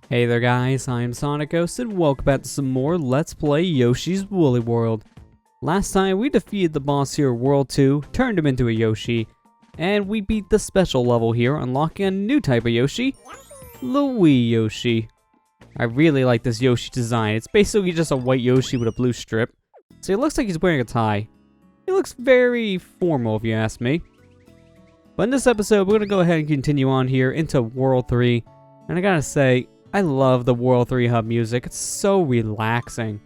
Hey there guys, I'm SonicGhost and welcome back to some more Let's Play Yoshi's Woolly World. Last time we defeated the boss here at World 2, turned him into a Yoshi, and we beat the special level here, unlocking a new type of Yoshi, the Wii Yoshi. I really like this Yoshi design. It's basically just a white Yoshi with a blue strip. So it looks like he's wearing a tie. He looks very formal if you ask me. But in this episode, we're going to go ahead and continue on here into World 3. And I gotta say, I love the World 3 hub music. It's so relaxing.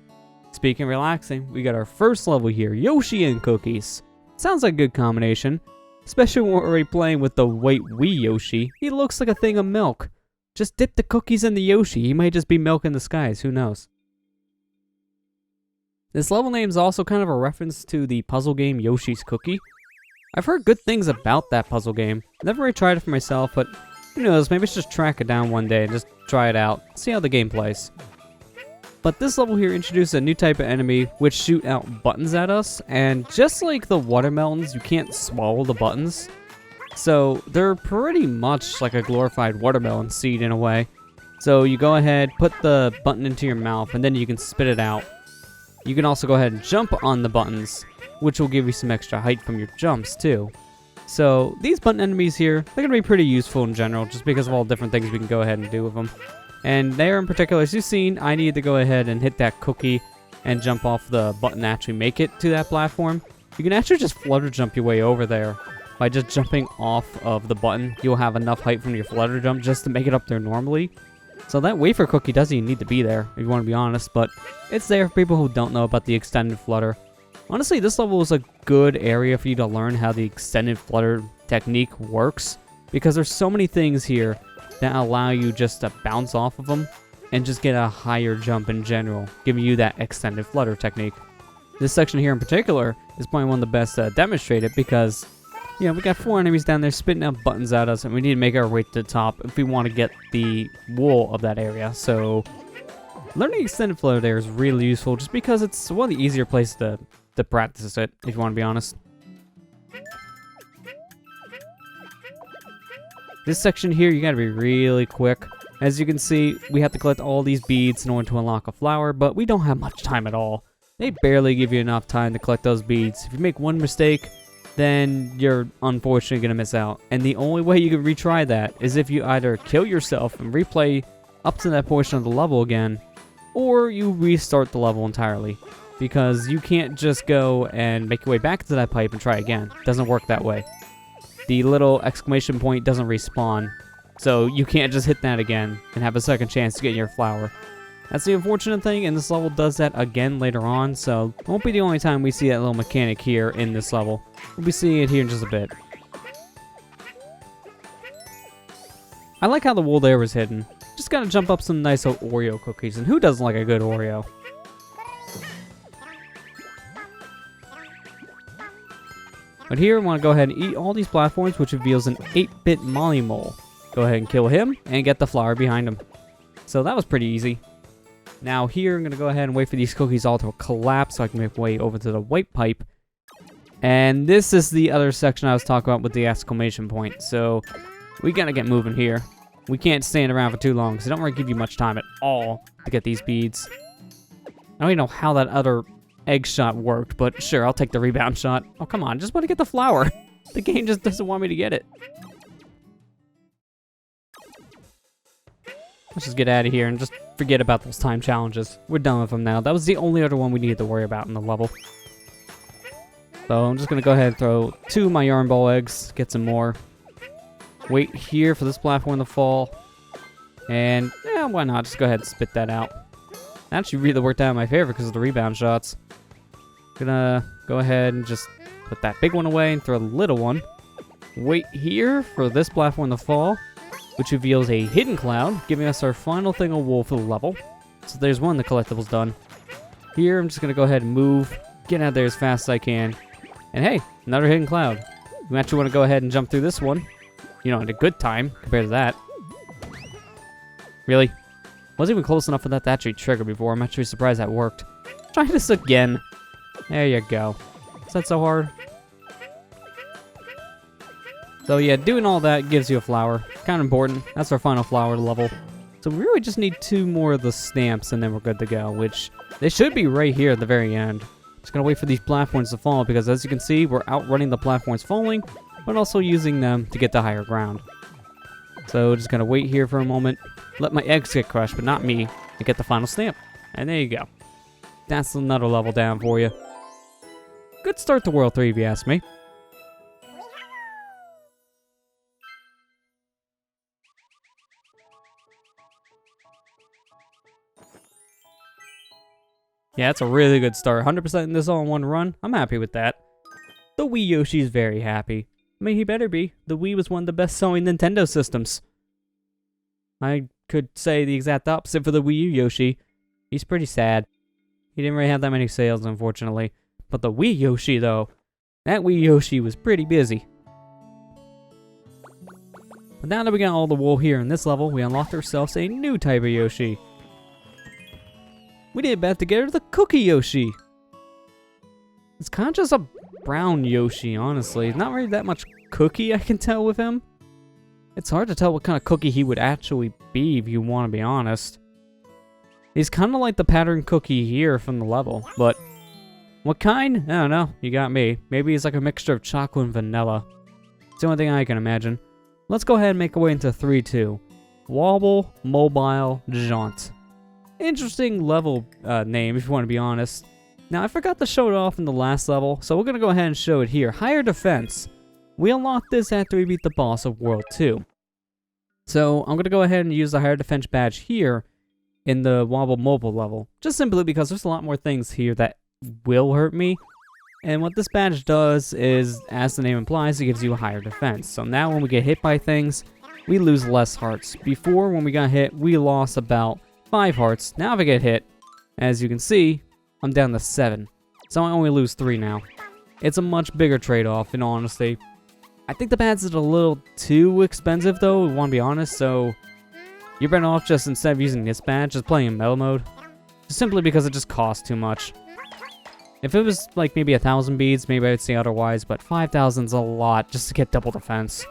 Speaking of relaxing, we got our first level here, Yoshi and cookies. Sounds like a good combination, especially when we're already playing with the white Wii Yoshi. He looks like a thing of milk. Just dip the cookies in the Yoshi. He might just be milk in the skies, who knows. This level name is also kind of a reference to the puzzle game Yoshi's Cookie. I've heard good things about that puzzle game. Never really tried it for myself, but who knows, maybe I should just track it down one day and just try it out, see how the game plays. But this level here introduces a new type of enemy which shoot out buttons at us, and just like the watermelons, you can't swallow the buttons. So they're pretty much like a glorified watermelon seed in a way. So you go ahead, put the button into your mouth, and then you can spit it out. You can also go ahead and jump on the buttons, which will give you some extra height from your jumps too. So these button enemies here, they're going to be pretty useful in general, just because of all the different things we can go ahead and do with them. And there in particular, as you've seen, I need to go ahead and hit that cookie and jump off the button to actually make it to that platform. You can actually just flutter jump your way over there. By just jumping off of the button, you'll have enough height from your flutter jump just to make it up there normally. So that wafer cookie doesn't even need to be there, if you want to be honest, but it's there for people who don't know about the extended flutter. Honestly, this level is a good area for you to learn how the extended flutter technique works, because there's so many things here that allow you just to bounce off of them and just get a higher jump in general, giving you that extended flutter technique. This section here in particular is probably one of the best to demonstrate it, because yeah, we got 4 enemies down there spitting out buttons at us, and we need to make our way to the top if we want to get the wool of that area. So learning extended flutter there is really useful, just because it's one of the easier places to practice it, if you want to be honest. This section here, you gotta be really quick. As you can see, we have to collect all these beads in order to unlock a flower, but we don't have much time at all. They barely give you enough time to collect those beads. If you make one mistake, then you're unfortunately gonna miss out. And the only way you can retry that is if you either kill yourself and replay up to that portion of the level again, or you restart the level entirely. Because you can't just go and make your way back to that pipe and try again. It doesn't work that way. The little exclamation point doesn't respawn, so you can't just hit that again and have a second chance to get your flower. That's the unfortunate thing, and this level does that again later on, so it won't be the only time we see that little mechanic here in this level. We'll be seeing it here in just a bit. I like how the wool there was hidden. Just gotta jump up some nice old Oreo cookies, and who doesn't like a good Oreo? But here, I want to go ahead and eat all these platforms, which reveals an 8-bit Molly Mole. Go ahead and kill him, and get the flower behind him. So that was pretty easy. Now here, I'm going to go ahead and wait for these cookies all to collapse so I can make my way over to the white pipe. And this is the other section I was talking about with the exclamation point. So we got to get moving here. We can't stand around for too long, because they don't really give you much time at all to get these beads. I don't even know how that other egg shot worked, but sure, I'll take the rebound shot. Oh, come on, just want to get the flower. The game just doesn't want me to get it. Let's just get out of here and just forget about those time challenges. We're done with them now. That was the only other one we needed to worry about in the level. So I'm just going to go ahead and throw 2 of my yarn ball eggs, get some more. Wait here for this platform to fall. And, yeah, why not? Just go ahead and spit that out. Actually really worked out in my favor because of the rebound shots. Gonna go ahead and just put that big one away and throw the little one. Wait here for this platform to fall, which reveals a hidden cloud, giving us our final thing of wool for the level. So there's one of the collectibles done. Here, I'm just gonna go ahead and move, get out there as fast as I can. And hey, another hidden cloud. You actually want to go ahead and jump through this one. You know, in a good time compared to that. Really? Wasn't even close enough for that to actually trigger before. I'm actually surprised that worked. Try this again. There you go. Is that so hard? So yeah, doing all that gives you a flower. Kind of important. That's our final flower level. So we really just need 2 more of the stamps and then we're good to go, which they should be right here at the very end. Just gonna wait for these platforms to fall because as you can see, we're outrunning the platforms falling, but also using them to get to higher ground. So just gonna wait here for a moment, let my eggs get crushed, but not me, and get the final stamp. And there you go. That's another level down for you. Good start to World 3 if you ask me. Yeah, it's a really good start. 100% in this all in one run. I'm happy with that. The Wii Yoshi is very happy. I mean, he better be. The Wii was one of the best-selling Nintendo systems. I could say the exact opposite for the Wii U Yoshi. He's pretty sad. He didn't really have that many sales, unfortunately. But the Wii Yoshi, though, that Wii Yoshi was pretty busy. But now that we got all the wool here in this level, we unlocked ourselves a new type of Yoshi. We did bet to get her the Cookie Yoshi. It's kind of just a brown Yoshi, honestly. Not really that much cookie I can tell with him. It's hard to tell what kind of cookie he would actually be, if you want to be honest. He's kind of like the pattern cookie here from the level, but what kind? I don't know. You got me. Maybe he's like a mixture of chocolate and vanilla. It's the only thing I can imagine. Let's go ahead and make our way into 3-2. Wobble, Mobile, Jaunt. Interesting level name, if you want to be honest. Now, I forgot to show it off in the last level, so we're going to go ahead and show it here. Higher Defense. We unlocked this after we beat the boss of World 2. So, I'm going to go ahead and use the Higher Defense badge here in the Wobble Mobile level. Just simply because there's a lot more things here that will hurt me. And what this badge does is, as the name implies, it gives you a higher defense. So now when we get hit by things, we lose less hearts. Before, when we got hit, we lost about 5 hearts. Now if I get hit, as you can see, I'm down to 7. So I only lose 3 now. It's a much bigger trade-off, in all honesty. I think the badge is a little too expensive, though, if we want to be honest, so you're better off just, instead of using this badge, just playing in Metal Mode. Just simply because it just costs too much. If it was, like, maybe 1,000 beads, maybe I'd say otherwise, but 5,000's a lot just to get double defense.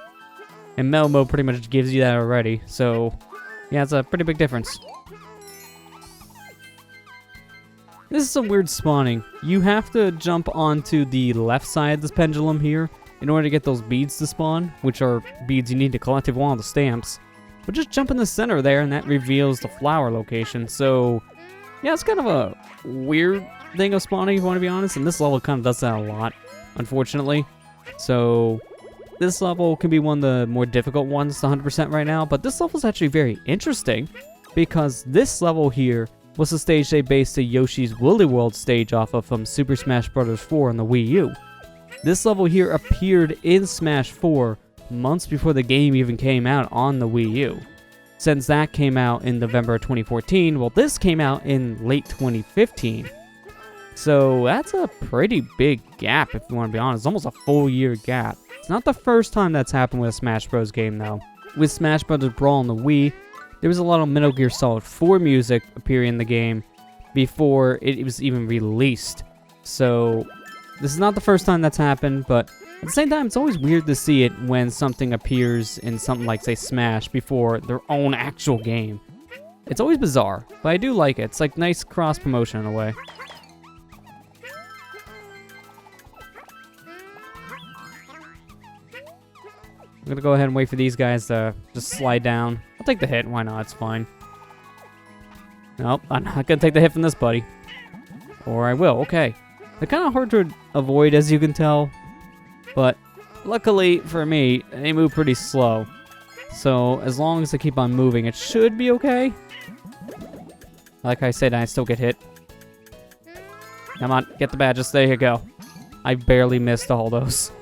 And Metal Mode pretty much gives you that already, so yeah, it's a pretty big difference. This is some weird spawning. You have to jump onto the left side of this pendulum here in order to get those beads to spawn, which are beads you need to collect if you want all the stamps. But just jump in the center there and that reveals the flower location. So yeah, it's kind of a weird thing of spawning if you want to be honest, and this level kind of does that a lot, unfortunately. So this level can be one of the more difficult ones to 100% right now, but this level is actually very interesting because this level here was the stage they based the Yoshi's Woolly World stage off of from Super Smash Bros. 4 on the Wii U. This level here appeared in Smash 4 months before the game even came out on the Wii U. Since that came out in November 2014, well, this came out in late 2015. So that's a pretty big gap, if you want to be honest. It's almost a full year gap. It's not the first time that's happened with a Smash Bros. Game, though. With Smash Bros. Brawl on the Wii, there was a lot of Metal Gear Solid 4 music appearing in the game before it was even released. So this is not the first time that's happened, but at the same time, it's always weird to see it when something appears in something like, say, Smash before their own actual game. It's always bizarre, but I do like it. It's like nice cross-promotion in a way. I'm gonna go ahead and wait for these guys to just slide down. I'll take the hit, why not? It's fine. Nope, I'm not gonna take the hit from this buddy. Or I will, okay. They're kind of hard to avoid, as you can tell. But luckily for me, they move pretty slow. So as long as I keep on moving, it should be okay. Like I said, I still get hit. Come on, get the badges. There you go. I barely missed all those.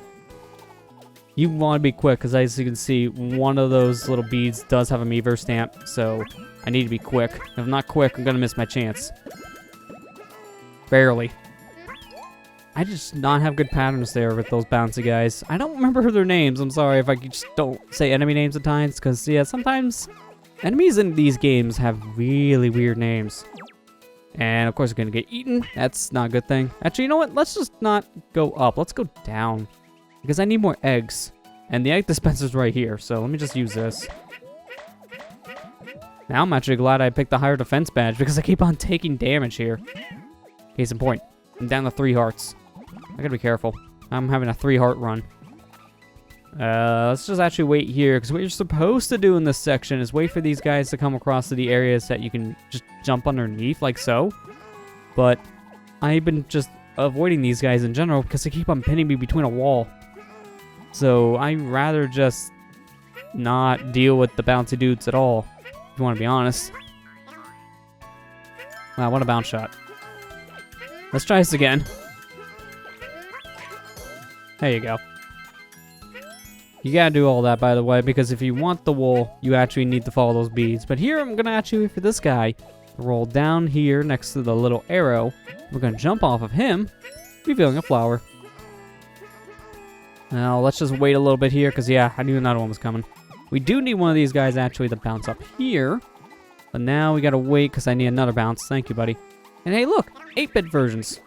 You want to be quick, because as you can see, one of those little beads does have a Miiverse stamp, so I need to be quick. If I'm not quick, I'm going to miss my chance. Barely. I just not have good patterns there with those bouncy guys. I don't remember their names. I'm sorry if I just don't say enemy names at times, because, yeah, sometimes enemies in these games have really weird names. And, of course, we're going to get eaten. That's not a good thing. Actually, you know what? Let's just not go up. Let's go down. Because I need more eggs. And the egg dispenser's right here, so let me just use this. Now I'm actually glad I picked the higher defense badge because I keep on taking damage here. Case in point, I'm down to 3 hearts. I gotta be careful. I'm having a 3-heart run. Let's just actually wait here, because what you're supposed to do in this section is wait for these guys to come across to the areas that you can just jump underneath, like so. But I've been just avoiding these guys in general because they keep on pinning me between a wall. So I'd rather just not deal with the bouncy dudes at all, if you want to be honest. Wow, what a bounce shot. Let's try this again. There you go. You gotta do all that, by the way, because if you want the wool, you actually need to follow those beads. But here, I'm gonna actually wait for this guy to roll down here next to the little arrow. We're gonna jump off of him, revealing a flower. Now, let's just wait a little bit here, because yeah, I knew another one was coming. We do need one of these guys actually to bounce up here. But now we gotta wait, because I need another bounce. Thank you, buddy. And hey, look, 8-bit versions.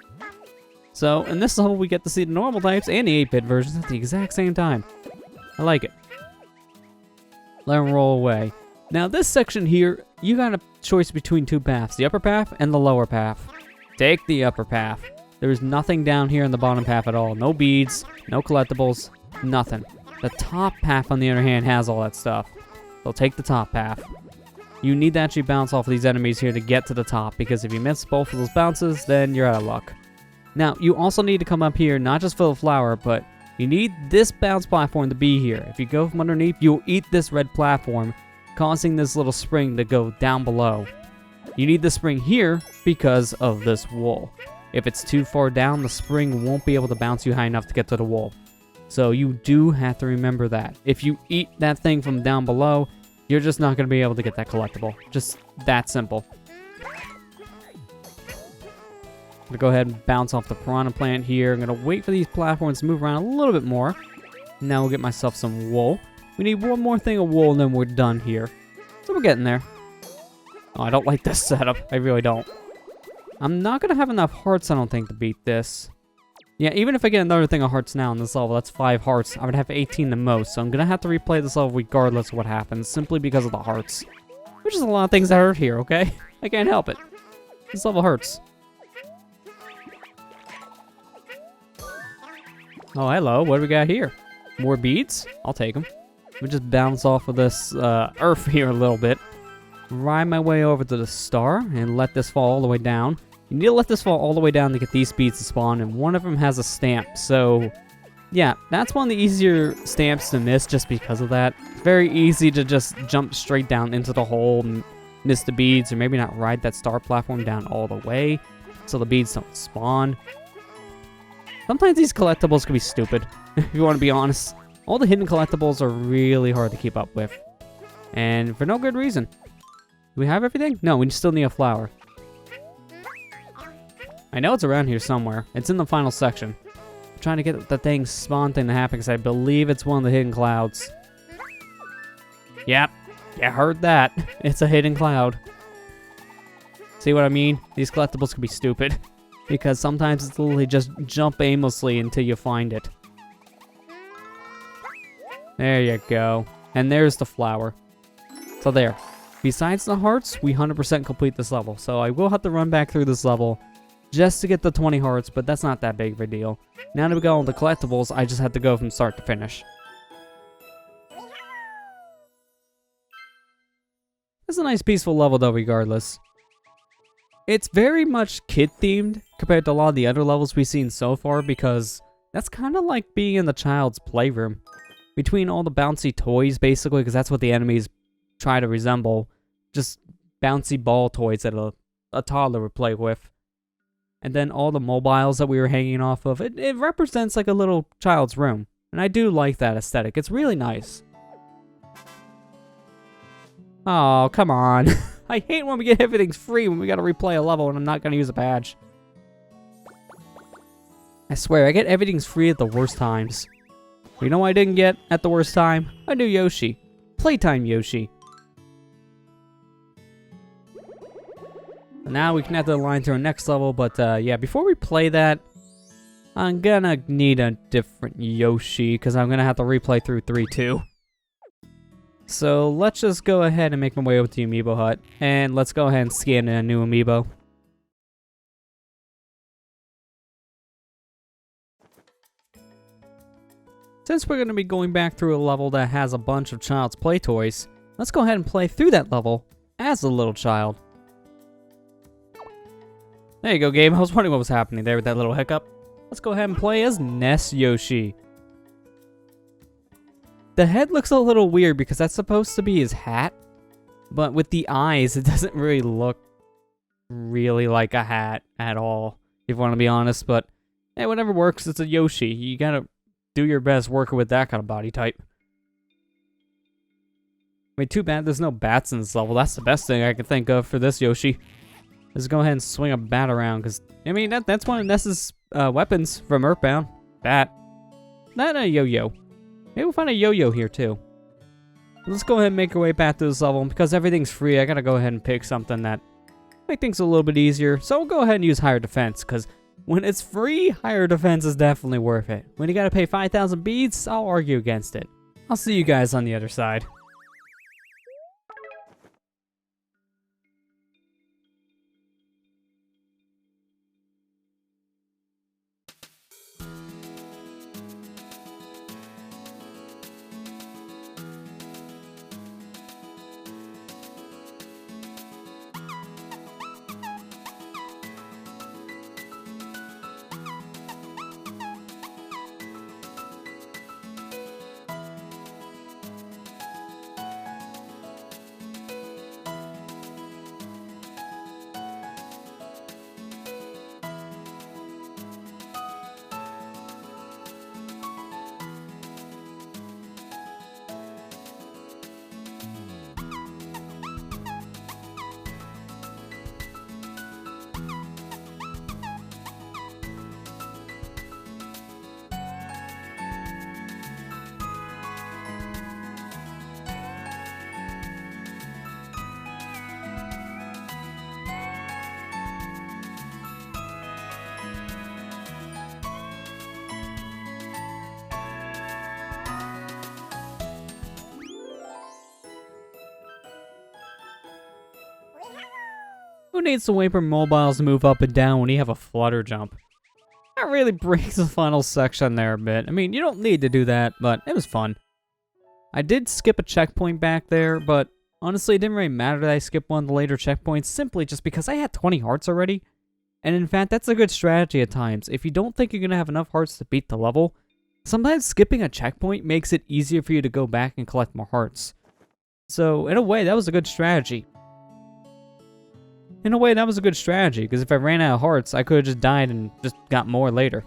So, in this level, we get to see the normal types and the 8-bit versions at the exact same time. I like it. Let them roll away. Now, this section here, you got a choice between 2 paths, the upper path and the lower path. Take the upper path. There's nothing down here in the bottom path at all. No beads, no collectibles, nothing. The top path, on the other hand, has all that stuff. So take the top path. You need to actually bounce off of these enemies here to get to the top, because if you miss both of those bounces, then you're out of luck. Now, you also need to come up here, not just for the flower, but you need this bounce platform to be here. If you go from underneath, you'll eat this red platform, causing this little spring to go down below. You need the spring here because of this wool. If it's too far down, the spring won't be able to bounce you high enough to get to the wool. So you do have to remember that. If you eat that thing from down below, you're just not going to be able to get that collectible. Just that simple. I'm going to go ahead and bounce off the piranha plant here. I'm going to wait for these platforms to move around a little bit more. Now we'll get myself some wool. We need one more thing of wool and then we're done here. So we're getting there. Oh, I don't like this setup. I really don't. I'm not going to have enough hearts, I don't think, to beat this. Yeah, even if I get another thing of hearts now in this level, that's 5 hearts. I would have 18 the most, so I'm going to have to replay this level regardless of what happens, simply because of the hearts. Which is a lot of things that hurt here, okay? I can't help it. This level hurts. Oh, hello. What do we got here? More beads? I'll take them. Let me just bounce off of this earth here a little bit. Ride my way over to the star and let this fall all the way down. You need to let this fall all the way down to get these beads to spawn, and one of them has a stamp. So, yeah, that's one of the easier stamps to miss just because of that. It's very easy to just jump straight down into the hole and miss the beads, or maybe not ride that star platform down all the way so the beads don't spawn. Sometimes these collectibles can be stupid, if you want to be honest. All the hidden collectibles are really hard to keep up with. And for no good reason. Do we have everything? No, we still need a flower. I know it's around here somewhere. It's in the final section. I'm trying to get the thing spawn thing to happen because I believe it's one of the hidden clouds. Yep, you heard that. It's a hidden cloud. See what I mean? These collectibles can be stupid. Because sometimes it's literally just jump aimlessly until you find it. There you go. And there's the flower. So there. Besides the hearts, we 100% complete this level. So I will have to run back through this level just to get the 20 hearts, but that's not that big of a deal. Now that we got all the collectibles, I just have to go from start to finish. It's a nice peaceful level though regardless. It's very much kid-themed compared to a lot of the other levels we've seen so far, because that's kind of like being in the child's playroom. Between all the bouncy toys, basically, because that's what the enemies try to resemble. Just bouncy ball toys that a toddler would play with. And then all the mobiles that we were hanging off of, it represents like a little child's room. And I do like that aesthetic. It's really nice. Oh, come on. I hate when we get everything's free when we gotta replay a level and I'm not gonna use a badge. I swear, I get everything's free at the worst times. But you know what I didn't get at the worst time? A new Yoshi. Playtime Yoshi. Now we can have the line to our next level, but yeah, before we play that, I'm gonna need a different Yoshi, because I'm gonna have to replay through 3 too. So let's just go ahead and make my way over to the amiibo hut. And let's go ahead and scan in a new amiibo. Since we're going to be going back through a level that has a bunch of Child's Play toys, let's go ahead and play through that level as a little child. There you go, game. I was wondering what was happening there with that little hiccup. Let's go ahead and play as Ness Yoshi. The head looks a little weird because that's supposed to be his hat, but with the eyes, it doesn't really look really like a hat at all, if you want to be honest, but hey, whatever works. It's a Yoshi. You gotta do your best working with that kind of body type. I mean, too bad there's no bats in this level. That's the best thing I can think of for this Yoshi. Let's go ahead and swing a bat around, because, I mean, that's one of Ness's weapons from Earthbound. Bat. Not a yo-yo. Maybe we'll find a yo-yo here, too. Let's go ahead and make our way back to this level. Because everything's free, I gotta go ahead and pick something that make things a little bit easier. So we'll go ahead and use higher defense, because when it's free, higher defense is definitely worth it. When you gotta pay 5,000 beads, I'll argue against it. I'll see you guys on the other side. Who needs to wait for mobiles to move up and down when you have a flutter jump? That really breaks the final section there a bit. I mean, you don't need to do that, but it was fun. I did skip a checkpoint back there, but honestly, it didn't really matter that I skipped one of the later checkpoints, simply just because I had 20 hearts already. And in fact, that's a good strategy at times. If you don't think you're going to have enough hearts to beat the level, sometimes skipping a checkpoint makes it easier for you to go back and collect more hearts. So, in a way, that was a good strategy. Because if I ran out of hearts, I could have just died and just got more later.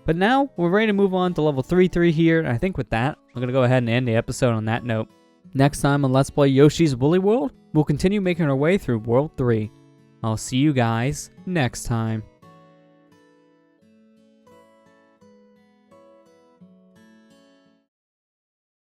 But now, we're ready to move on to level 3-3 here, and I think with that, I'm going to go ahead and end the episode on that note. Next time on Let's Play Yoshi's Woolly World, we'll continue making our way through World 3. I'll see you guys next time.